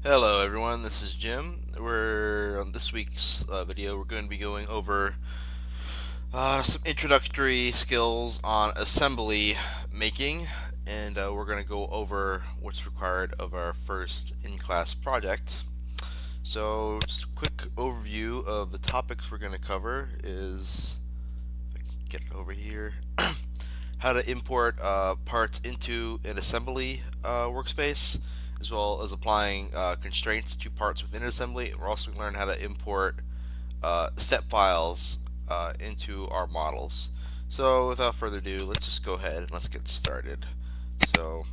Hello everyone, this is Jim. We're on this week's video. We're going to be going over some introductory skills on assembly making, and we're going to go over what's required of our first in-class project. So, just a quick overview of the topics we're going to cover is, if I can get it over here, how to import parts into an assembly workspace, as well as applying constraints to parts within an assembly. We're also going to learn how to import step files into our models. So without further ado, let's just go ahead and let's get started. So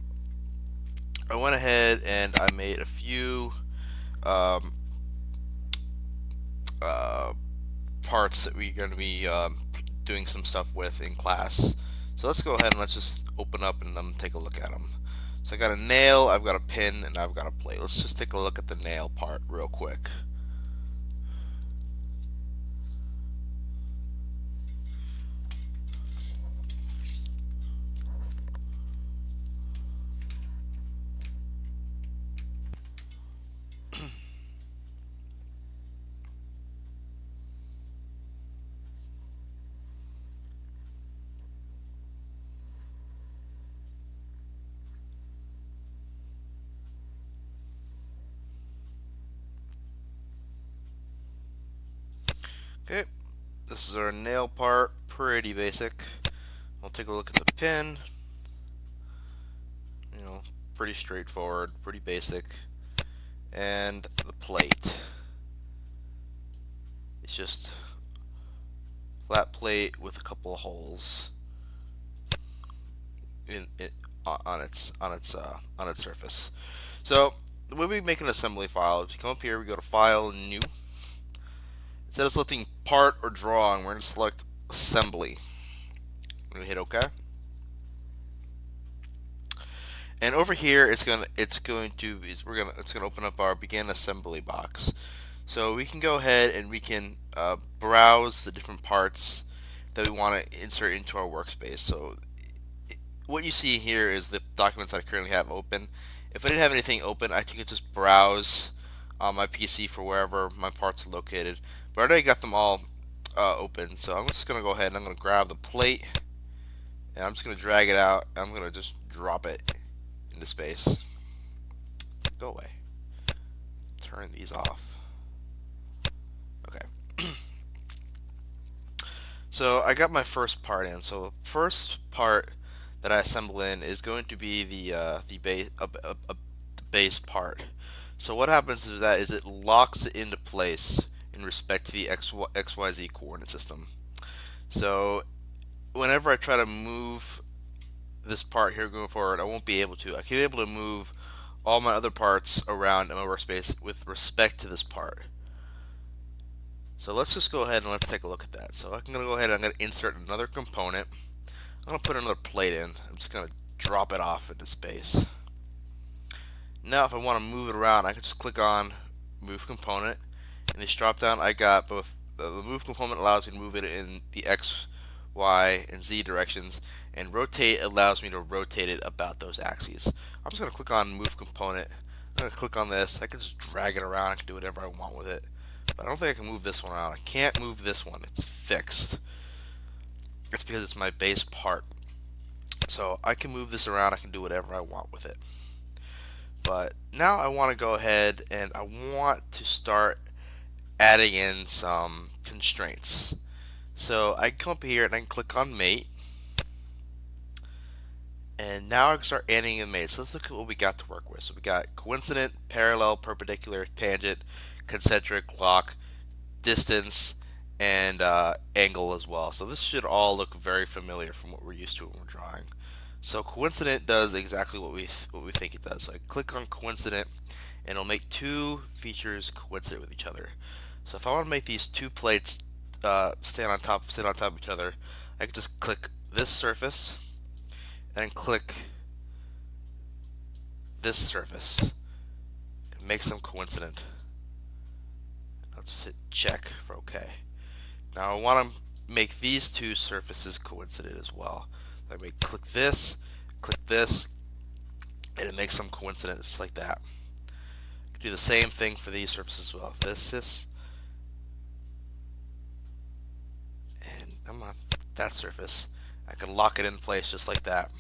I went ahead and I made a few um, uh, parts that we're going to be doing some stuff with in class. So let's go ahead and let's just open up and take a look at them. So I got a nail, I've got a pin, and I've got a plate. Let's just take a look at the nail part real quick. Okay, this is our nail part, pretty basic. We'll take a look at the pin. Pretty straightforward, pretty basic. And the plate. It's just flat plate with a couple of holes on its surface. So the way we make an assembly file is we come up here, we go to File, New. Instead of selecting Part or Drawing, we're going to select Assembly. We're going to hit OK. And over here, it's going to open up our Begin Assembly box. So we can go ahead and we can browse the different parts that we want to insert into our workspace. So what you see here is the documents I currently have open. If I didn't have anything open, I could just browse on my PC for wherever my parts are located. But I already got them all open, so I'm just going to go ahead and I'm going to grab the plate, and I'm just going to drag it out. I'm going to just drop it into space. Go away. Turn these off. Okay. So I got my first part in. So the first part that I assemble in is going to be the base part. So what happens is it locks it into place in respect to the XYZ coordinate system. So whenever I try to move this part here going forward, I won't be able to. I can be able to move all my other parts around in my workspace with respect to this part. So let's just go ahead and let's take a look at that. So I'm going to go ahead and I'm going to insert another component. I'm going to put another plate in. I'm just going to drop it off into space. Now if I want to move it around, I can just click on Move Component. In this drop down, I got both the Move Component allows me to move it in the X, Y, and Z directions, and Rotate allows me to rotate it about those axes. I'm just going to click on Move Component. I'm going to click on this. I can just drag it around. I can do whatever I want with it. But I don't think I can move this one around. I can't move this one. It's fixed. It's because it's my base part. So I can move this around. I can do whatever I want with it. But now I want to go ahead and I want to start adding in some constraints. So I can come up here and I can click on Mate. And now I can start adding in mates. So let's look at what we got to work with. So we got coincident, parallel, perpendicular, tangent, concentric, lock, distance, and angle as well. So this should all look very familiar from what we're used to when we're drawing. So coincident does exactly what we think it does. So I click on coincident, and it'll make two features coincident with each other. So if I want to make these two plates sit on top of each other, I can just click this surface and click this surface and make them coincident. I'll just hit check for OK. Now I want to make these two surfaces coincident as well. So I may click this, and it makes them coincident just like that. Do the same thing for these surfaces as well. This, and come on, that surface. I can lock it in place just like that.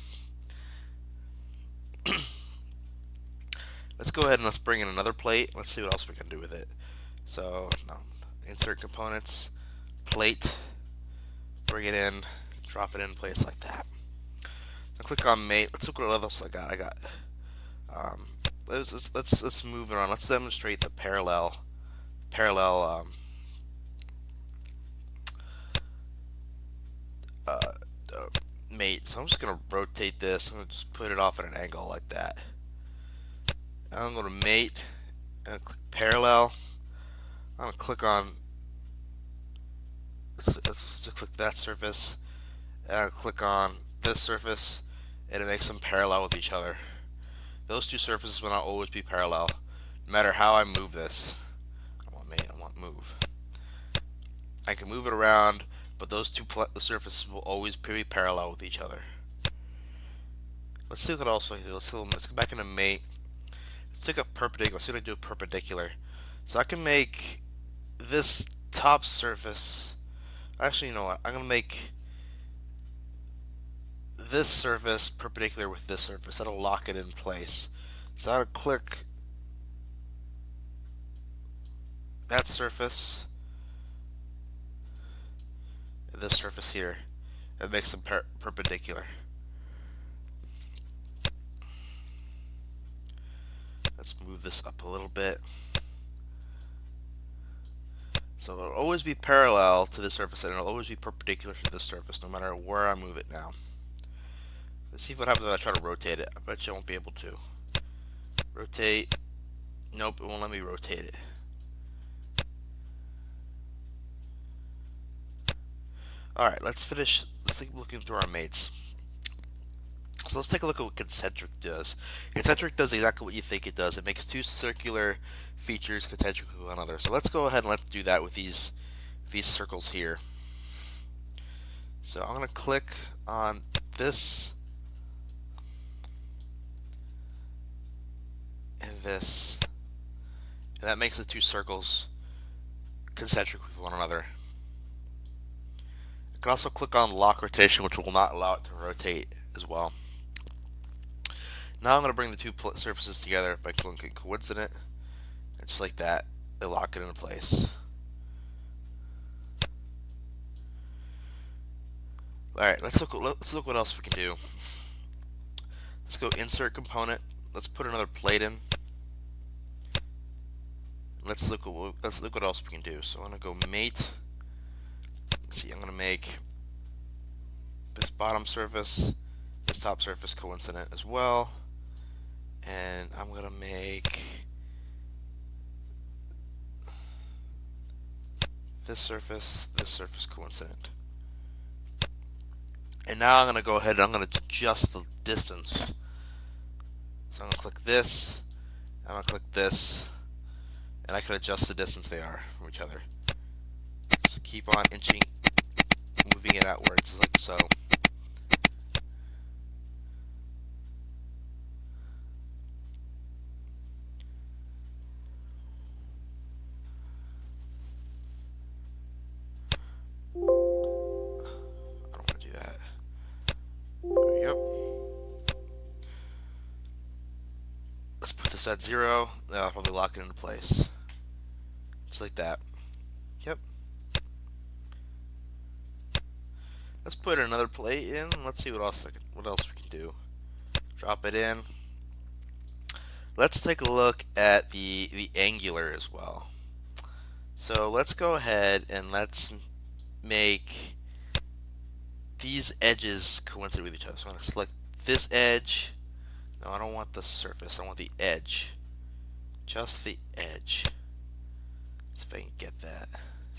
Let's go ahead and let's bring in another plate. Let's see what else we can do with it. So, no, insert components, plate, bring it in, drop it in place like that. Now click on mate. Let's look what else I got. Let's move it on. Let's demonstrate the parallel uh, mate. So I'm just gonna rotate this. I'm gonna just put it off at an angle like that. Now I'm gonna mate and click parallel. I'm gonna click on. Let's just click that surface, and I'll click on this surface, and it makes them parallel with each other. Those two surfaces will not always be parallel, no matter how I move this. I want move. I can move it around, but those two surfaces will always be parallel with each other. Let's see what else I can do. Let's go back into mate. Let's take a perpendicular. Let's see what I do with perpendicular. So I can make this top surface. Actually, you know what? I'm gonna make this surface perpendicular with this surface. That'll lock it in place. So I'll click that surface, this surface here. It makes them perpendicular. Let's move this up a little bit. So it'll always be parallel to the surface, and it'll always be perpendicular to this surface, no matter where I move it now. Let's see what happens if I try to rotate it. I bet you I won't be able to. Rotate. Nope, it won't let me rotate it. Alright, let's finish. Let's keep looking through our mates. So let's take a look at what concentric does. Concentric does exactly what you think it does. It makes two circular features concentric with one another. So let's go ahead and let's do that with these circles here. So I'm going to click on this and this, and that makes the two circles concentric with one another. I can also click on lock rotation, which will not allow it to rotate as well. Now I'm going to bring the two surfaces together by clicking coincident, and just like that, they lock it into place. Alright, let's look what else we can do. Let's go insert component. Let's put another plate in. Let's look what else we can do. So I'm going to go mate. Let's see, I'm going to make this bottom surface, this top surface coincident as well. And I'm going to make this surface coincident. And now I'm going to go ahead and I'm going to adjust the distance. So I'm going to click this, I'm going to click this, and I can adjust the distance they are from each other. Just keep on inching, moving it outwards like so. Let's put this at 0. Then I'll probably lock it into place, just like that. Yep. Let's put another plate in. Let's see what else we can do. Drop it in. Let's take a look at the angular as well. So let's go ahead and let's make these edges coincide with each other. So I'm going to select this edge. No, I don't want the surface. I want the edge. Just the edge. Let's see if I can get that.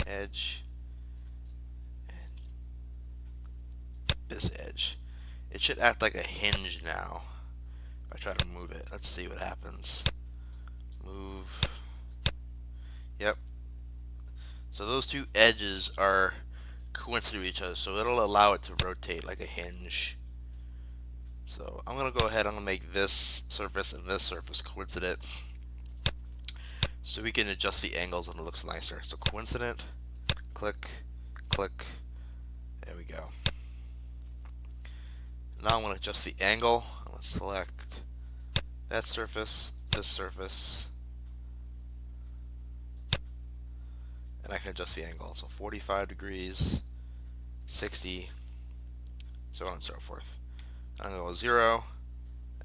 Edge. And this edge. It should act like a hinge now. If I try to move it. Let's see what happens. Move. Yep. So those two edges are coincident with each other. So it'll allow it to rotate like a hinge. So I'm going to go ahead, I'm going to make this surface and this surface coincident. so we can adjust the angles and it looks nicer. So coincident, click, click, there we go. Now I'm going to adjust the angle. I'm going to select that surface, this surface, and I can adjust the angle. So 45 degrees, 60, so on and so forth. I'm going to go 0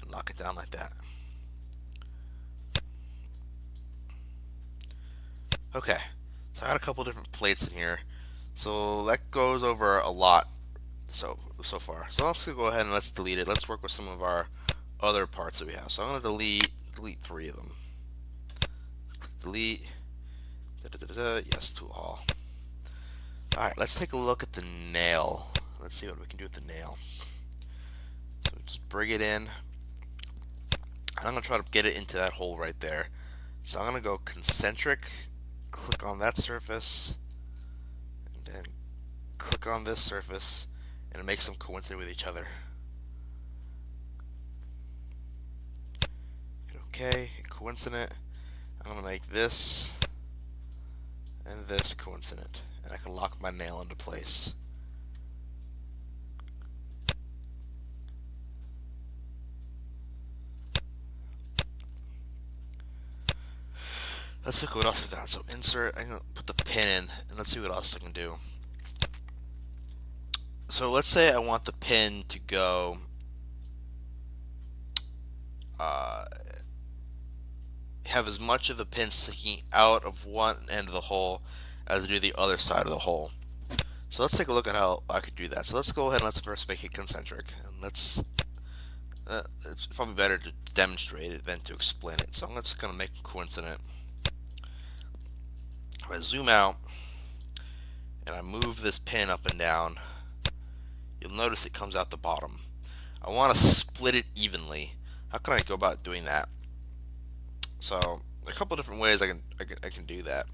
and lock it down like that. Okay, so I got a couple different plates in here. So that goes over a lot so far. So let's go ahead and let's delete it. Let's work with some of our other parts that we have. So I'm going to delete 3 of them. Click delete. Yes to all. Alright, let's take a look at the nail. Let's see what we can do with the nail. So just bring it in. I'm going to try to get it into that hole right there. So I'm going to go concentric, click on that surface, and then click on this surface, and it makes them coincident with each other. Okay, coincident. I'm going to make this and this coincident, and I can lock my nail into place. Let's look what else I got. So insert, I'm going to put the pin in, and let's see what else I can do. So let's say I want the pin to go have as much of the pin sticking out of one end of the hole as I do the other side of the hole. So let's take a look at how I could do that. So let's go ahead and let's first make it concentric, and let's it's probably better to demonstrate it than to explain it. So I'm just going to make it coincident. If I zoom out and I move this pin up and down, you'll notice it comes out the bottom. I want to split it evenly. How can I go about doing that? So a couple different ways I can do that.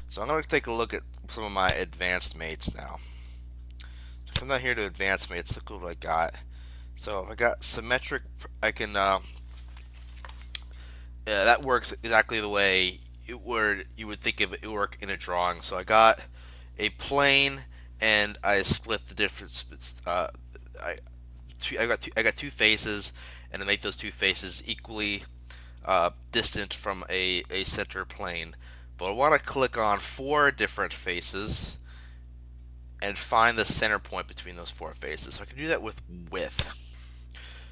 So I'm going to take a look at some of my advanced mates now. So come down here to advanced mates. Look what I got. So if I got symmetric, I can that works exactly the way you would think of it work in a drawing. So I got a plane and I split the difference. I got two faces, and I make those two faces equally distant from a center plane. But I want to click on 4 different faces and find the center point between those 4 faces. So I can do that with width.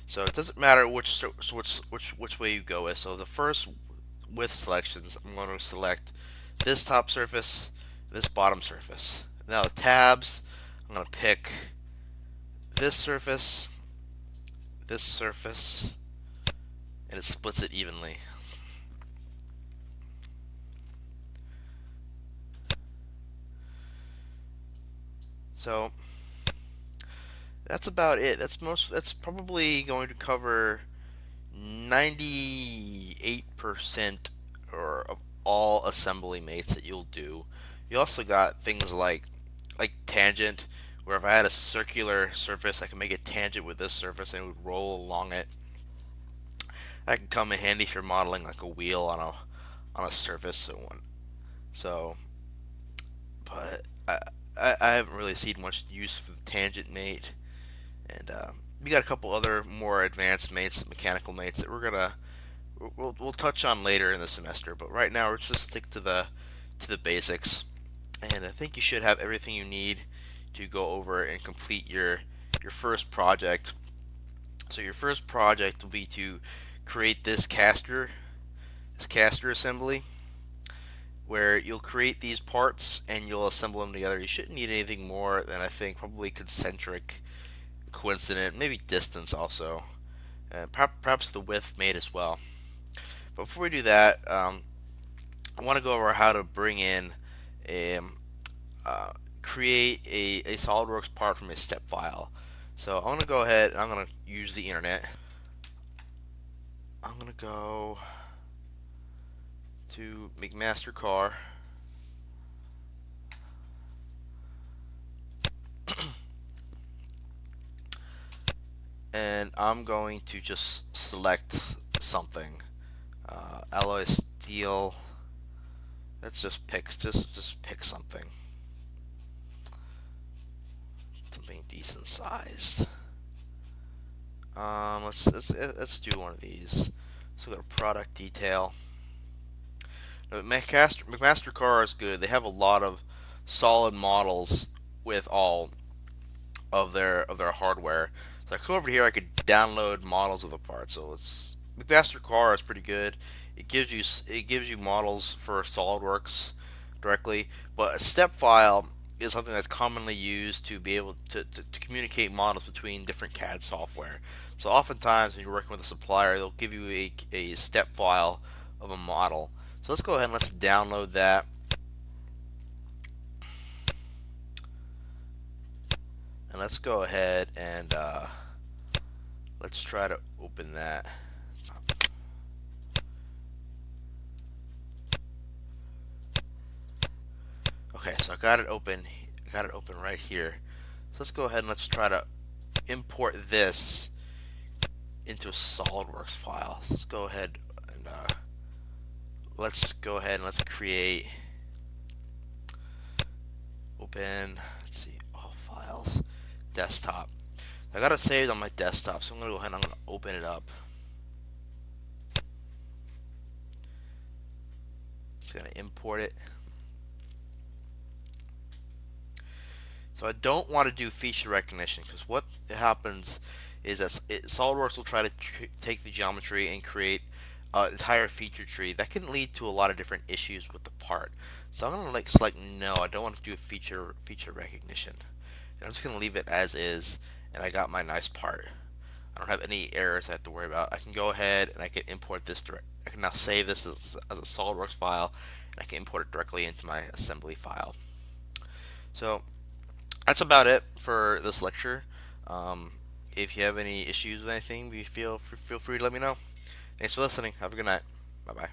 So it doesn't matter which way you go with. So the first width selections, I'm going to select this top surface, this bottom surface. Now the tabs, I'm going to pick this surface, and it splits it evenly. So that's about it. That's probably going to cover 98% or of all assembly mates that you'll do. You also got things like tangent, where if I had a circular surface, I can make a tangent with this surface and it would roll along it. That can come in handy if you're modeling like a wheel on a surface. But I haven't really seen much use for the tangent mate, and we got a couple other more advanced mates, mechanical mates that we'll touch on later in the semester. But right now, let's just stick to the basics, and I think you should have everything you need to go over and complete your first project. So your first project will be to create this caster assembly, where you'll create these parts and you'll assemble them together. You shouldn't need anything more than, I think, probably concentric, coincident, maybe distance also, and perhaps the width made as well. But before we do that, I want to go over how to bring in a create a Solidworks part from a step file. So I'm going to go ahead and I'm going to use the internet. I'm going to go to McMaster Car. And I'm going to just select something. Alloy steel. Let's just pick something decent sized. Let's do one of these. So go to product detail. Now, McMaster Car is good. They have a lot of solid models with all of their hardware. So I come over here, I could download models of the parts. So it's McMaster Car is pretty good. It gives you models for SolidWorks directly, but a step file is something that's commonly used to be able to communicate models between different CAD software. So oftentimes when you're working with a supplier, they'll give you a step file of a model. So let's go ahead and let's download that. And let's go ahead and let's try to open that. Okay, so I got it open. I got it open right here. So let's go ahead and let's try to import this into a SolidWorks file. So let's go ahead and let's create open. Let's see, all files, desktop. I got it saved on my desktop, so I'm gonna go ahead and I'm gonna open it up. It's gonna import it. So I don't want to do feature recognition because what happens is that SolidWorks will try to take the geometry and create an entire feature tree that can lead to a lot of different issues with the part. So I'm gonna select no. I don't want to do feature recognition. And I'm just gonna leave it as is, and I got my nice part. I don't have any errors I have to worry about. I can go ahead and I can import this direct. I can now save this as a SolidWorks file, and I can import it directly into my assembly file. So that's about it for this lecture. Um, if you have any issues with anything, feel free to let me know. Thanks for listening. Have a good night. Bye bye.